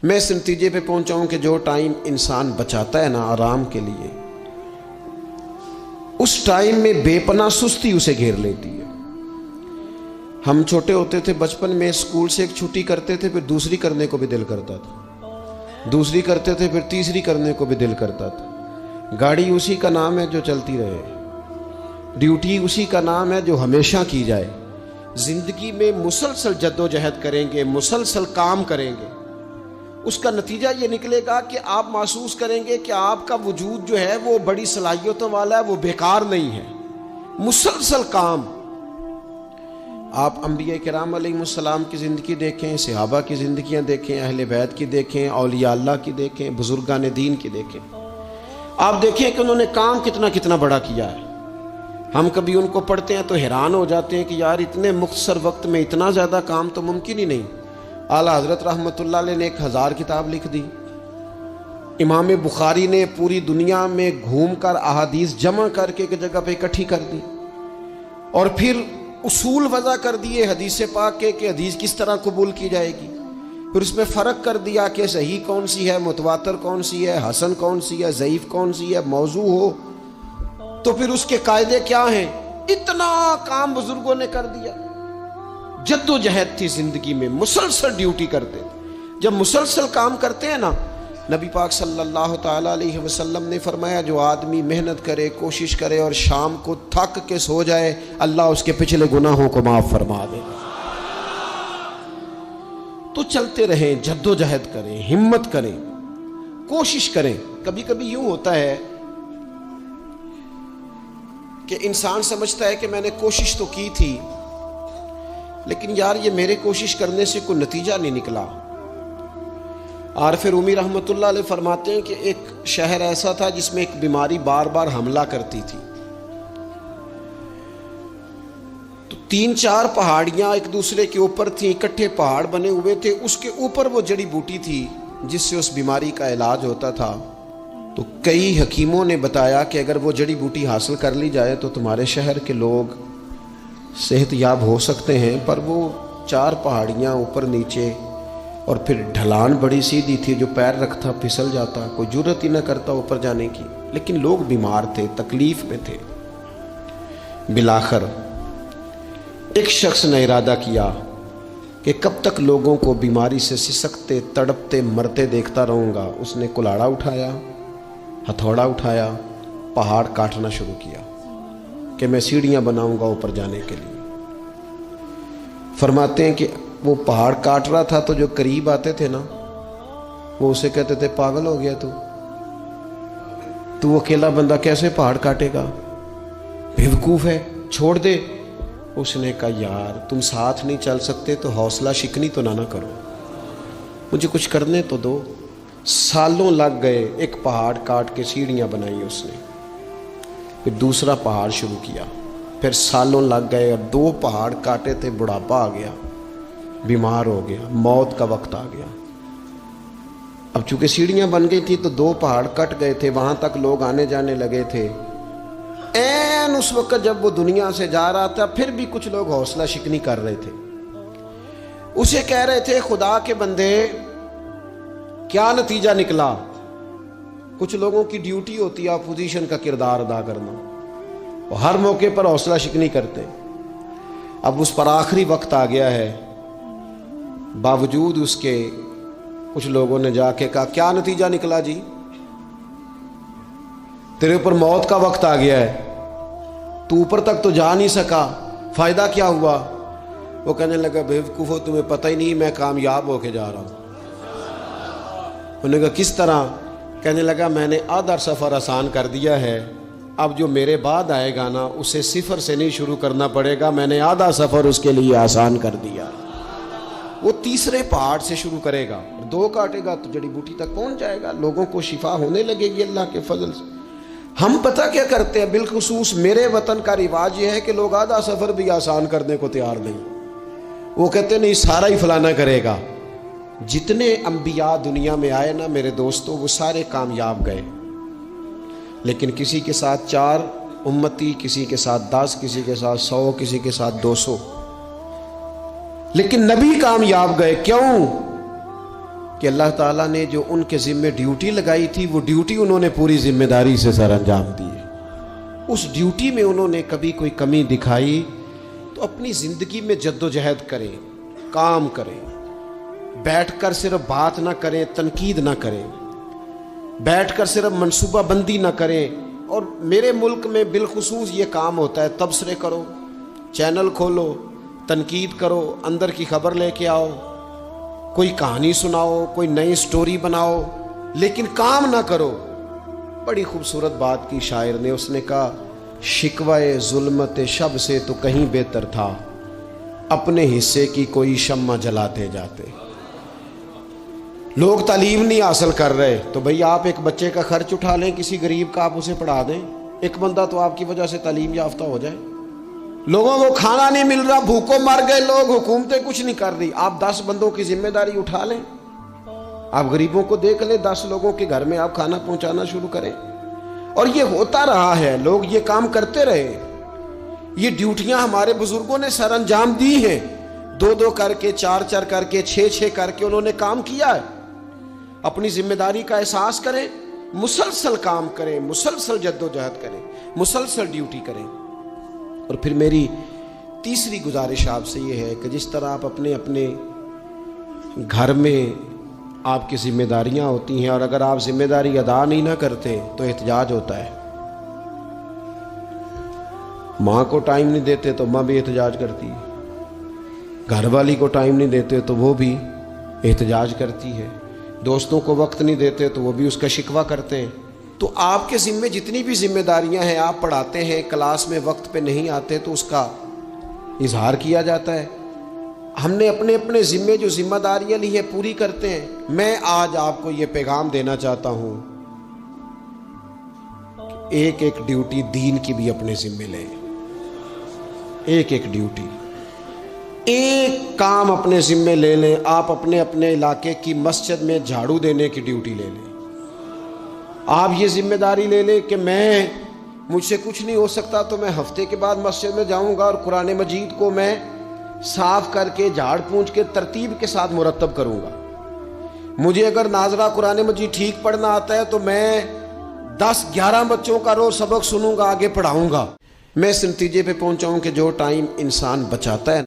میں اس نتیجے پہ پہنچا ہوں کہ جو ٹائم انسان بچاتا ہے نا آرام کے لیے، اس ٹائم میں بے پناہ سستی اسے گھیر لیتی ہے۔ ہم چھوٹے ہوتے تھے بچپن میں، اسکول سے ایک چھٹی کرتے تھے، پھر دوسری کرنے کو بھی دل کرتا تھا، دوسری کرتے تھے، پھر تیسری کرنے کو بھی دل کرتا تھا۔ گاڑی اسی کا نام ہے جو چلتی رہے، ڈیوٹی اسی کا نام ہے جو ہمیشہ کی جائے۔ زندگی میں مسلسل جد و جہد کریں گے، مسلسل کام کریں گے، اس کا نتیجہ یہ نکلے گا کہ آپ محسوس کریں گے کہ آپ کا وجود جو ہے وہ بڑی صلاحیتوں والا ہے، وہ بیکار نہیں ہے۔ مسلسل کام۔ آپ انبیاء کرام علیہ السلام کی زندگی دیکھیں، صحابہ کی زندگیاں دیکھیں، اہل بیت کی دیکھیں، اولیاء اللہ کی دیکھیں، بزرگان دین کی دیکھیں، آپ دیکھیں کہ انہوں نے کام کتنا کتنا بڑا کیا ہے۔ ہم کبھی ان کو پڑھتے ہیں تو حیران ہو جاتے ہیں کہ یار اتنے مختصر وقت میں اتنا زیادہ کام تو ممکن ہی نہیں۔ اعلیٰ حضرت رحمۃ اللہ علیہ نے 1000 کتاب لکھ دی، امام بخاری نے پوری دنیا میں گھوم کر احادیث جمع کر کے ایک جگہ پہ اکٹھی کر دی، اور پھر اصول وضع کر دیے حدیث پاک کے کہ حدیث کس طرح قبول کی جائے گی، پھر اس میں فرق کر دیا کہ صحیح کون سی ہے، متواتر کون سی ہے، حسن کون سی ہے، ضعیف کون سی ہے، موضوع ہو تو پھر اس کے قاعدے کیا ہیں۔ اتنا کام بزرگوں نے کر دیا۔ جد و جہد تھی زندگی میں، مسلسل ڈیوٹی کرتے تھے۔ جب مسلسل کام کرتے ہیں نا، نبی پاک صلی اللہ تعالیٰ علیہ وسلم نے فرمایا جو آدمی محنت کرے، کوشش کرے اور شام کو تھک کے سو جائے، اللہ اس کے پچھلے گناہوں کو معاف فرما دے گا۔ تو چلتے رہیں، جد و جہد کریں، ہمت کریں، کوشش کریں۔ کبھی کبھی یوں ہوتا ہے کہ انسان سمجھتا ہے کہ میں نے کوشش تو کی تھی، لیکن یار یہ میرے کوشش کرنے سے کوئی نتیجہ نہیں نکلا۔ عارف رومی رحمۃ اللہ علیہ فرماتے ہیں کہ ایک شہر ایسا تھا جس میں ایک بیماری بار بار حملہ کرتی تھی، تو 3-4 پہاڑیاں ایک دوسرے کے اوپر تھیں، اکٹھے پہاڑ بنے ہوئے تھے، اس کے اوپر وہ جڑی بوٹی تھی جس سے اس بیماری کا علاج ہوتا تھا۔ تو کئی حکیموں نے بتایا کہ اگر وہ جڑی بوٹی حاصل کر لی جائے تو تمہارے شہر کے لوگ صحت یاب ہو سکتے ہیں، پر وہ 4 پہاڑیاں اوپر نیچے، اور پھر ڈھلان بڑی سیدھی تھی، جو پیر رکھتا پھسل جاتا، کوئی جرت ہی نہ کرتا اوپر جانے کی، لیکن لوگ بیمار تھے، تکلیف میں تھے۔ بالآخر ایک شخص نے ارادہ کیا کہ کب تک لوگوں کو بیماری سے سسکتے، تڑپتے، مرتے دیکھتا رہوں گا۔ اس نے کلاڑا اٹھایا، ہتھوڑا اٹھایا، پہاڑ کاٹنا شروع کیا کہ میں سیڑھیاں بناؤں گا اوپر جانے کے لیے۔ فرماتے ہیں کہ وہ پہاڑ کاٹ رہا تھا تو جو قریب آتے تھے نا، وہ اسے کہتے تھے پاگل ہو گیا تو وہ اکیلا بندہ کیسے پہاڑ کاٹے گا، بیوقوف ہے، چھوڑ دے۔ اس نے کہا یار تم ساتھ نہیں چل سکتے تو حوصلہ شکنی تو نہ کرو، مجھے کچھ کرنے تو دو۔ سالوں لگ گئے، ایک پہاڑ کاٹ کے سیڑھیاں بنائی اس نے، پھر دوسرا پہاڑ شروع کیا، پھر سالوں لگ گئے، اور 2 پہاڑ کاٹے تھے، بڑھاپا آ گیا، بیمار ہو گیا، موت کا وقت آ گیا۔ اب چونکہ سیڑھیاں بن گئی تھی تو 2 پہاڑ کٹ گئے تھے، وہاں تک لوگ آنے جانے لگے تھے۔ این اس وقت جب وہ دنیا سے جا رہا تھا، پھر بھی کچھ لوگ حوصلہ شکنی کر رہے تھے، اسے کہہ رہے تھے خدا کے بندے کیا نتیجہ نکلا۔ کچھ لوگوں کی ڈیوٹی ہوتی ہے اپوزیشن کا کردار ادا کرنا، وہ ہر موقع پر حوصلہ شکنی کرتے۔ اب اس پر آخری وقت آ گیا ہے، باوجود اس کے کچھ لوگوں نے جا کے کہا کیا نتیجہ نکلا جی، تیرے اوپر موت کا وقت آ گیا ہے، تو اوپر تک تو جا نہیں سکا، فائدہ کیا ہوا؟ وہ کہنے لگا بیوقوفو تمہیں پتہ ہی نہیں میں کامیاب ہو کے جا رہا ہوں۔ انہوں نے کہا کس طرح؟ کہنے لگا میں نے آدھا سفر آسان کر دیا ہے، اب جو میرے بعد آئے گا نا اسے 0 سے نہیں شروع کرنا پڑے گا، میں نے آدھا سفر اس کے لیے آسان کر دیا۔ وہ تیسرے پہاڑ سے شروع کرے گا، 2 کاٹے گا تو جڑی بوٹی تک پہنچ جائے گا، لوگوں کو شفا ہونے لگے گی اللہ کے فضل سے۔ ہم پتہ کیا کرتے ہیں، بالخصوص میرے وطن کا رواج یہ ہے کہ لوگ آدھا سفر بھی آسان کرنے کو تیار نہیں، وہ کہتے نہیں سارا ہی فلانا کرے گا۔ جتنے انبیاء دنیا میں آئے نا میرے دوستو، وہ سارے کامیاب گئے، لیکن کسی کے ساتھ 4 امتی، کسی کے ساتھ 10، کسی کے ساتھ 100، کسی کے ساتھ 200، لیکن نبی کامیاب گئے۔ کیوں؟ کہ اللہ تعالیٰ نے جو ان کے ذمے ڈیوٹی لگائی تھی وہ ڈیوٹی انہوں نے پوری ذمہ داری سے سر انجام دی ہے۔ اس ڈیوٹی میں انہوں نے کبھی کوئی کمی دکھائی تو اپنی زندگی میں جد و جہد کریں، کام کریں، بیٹھ کر صرف بات نہ کریں، تنقید نہ کریں، بیٹھ کر صرف منصوبہ بندی نہ کریں۔ اور میرے ملک میں بالخصوص یہ کام ہوتا ہے، تبصرے کرو، چینل کھولو، تنقید کرو، اندر کی خبر لے کے آؤ، کوئی کہانی سناؤ، کوئی نئی سٹوری بناؤ، لیکن کام نہ کرو۔ بڑی خوبصورت بات کی شاعر نے، اس نے کہا شکوائے ظلمت شب سے تو کہیں بہتر تھا، اپنے حصے کی کوئی شمع جلاتے جاتے۔ لوگ تعلیم نہیں حاصل کر رہے تو بھئی آپ ایک بچے کا خرچ اٹھا لیں، کسی غریب کا آپ اسے پڑھا دیں، ایک بندہ تو آپ کی وجہ سے تعلیم یافتہ ہو جائے۔ لوگوں کو کھانا نہیں مل رہا، بھوکوں مر گئے لوگ، حکومتیں کچھ نہیں کر رہی، آپ 10 بندوں کی ذمہ داری اٹھا لیں، آپ غریبوں کو دیکھ لیں، 10 لوگوں کے گھر میں آپ کھانا پہنچانا شروع کریں۔ اور یہ ہوتا رہا ہے، لوگ یہ کام کرتے رہے، یہ ڈیوٹیاں ہمارے بزرگوں نے سر انجام دی ہیں، 2 کر کے، 4 کر کے، 6 کر کے انہوں نے کام کیا ہے۔ اپنی ذمہ داری کا احساس کریں، مسلسل کام کریں، مسلسل جد و جہد کریں، مسلسل ڈیوٹی کریں۔ اور پھر میری تیسری گزارش آپ سے یہ ہے کہ جس طرح آپ اپنے اپنے گھر میں آپ کی ذمہ داریاں ہوتی ہیں، اور اگر آپ ذمہ داری ادا نہیں نہ کرتے تو احتجاج ہوتا ہے۔ ماں کو ٹائم نہیں دیتے تو ماں بھی احتجاج کرتی ہے، گھر والی کو ٹائم نہیں دیتے تو وہ بھی احتجاج کرتی ہے، دوستوں کو وقت نہیں دیتے تو وہ بھی اس کا شکوہ کرتے ہیں۔ تو آپ کے ذمے جتنی بھی ذمہ داریاں ہیں، آپ پڑھاتے ہیں، کلاس میں وقت پہ نہیں آتے تو اس کا اظہار کیا جاتا ہے۔ ہم نے اپنے اپنے ذمے جو ذمہ داریاں لی ہیں پوری کرتے ہیں۔ میں آج آپ کو یہ پیغام دینا چاہتا ہوں کہ ایک ایک ڈیوٹی دین کی بھی اپنے ذمے لیں، ایک ایک ڈیوٹی، ایک کام اپنے ذمے لے لیں۔ آپ اپنے اپنے علاقے کی مسجد میں جھاڑو دینے کی ڈیوٹی لے لیں، آپ یہ ذمہ داری لے لیں کہ مجھ سے کچھ نہیں ہو سکتا تو میں ہفتے کے بعد مسجد میں جاؤں گا اور قرآن مجید کو میں صاف کر کے، جھاڑ پونچھ کے، ترتیب کے ساتھ مرتب کروں گا۔ مجھے اگر ناظرہ قرآن مجید ٹھیک پڑھنا آتا ہے تو میں 10-11 بچوں کا روز سبق سنوں گا، آگے پڑھاؤں گا۔ میں اس نتیجے پہ پہنچا ہوں کہ جو ٹائم انسان بچاتا ہے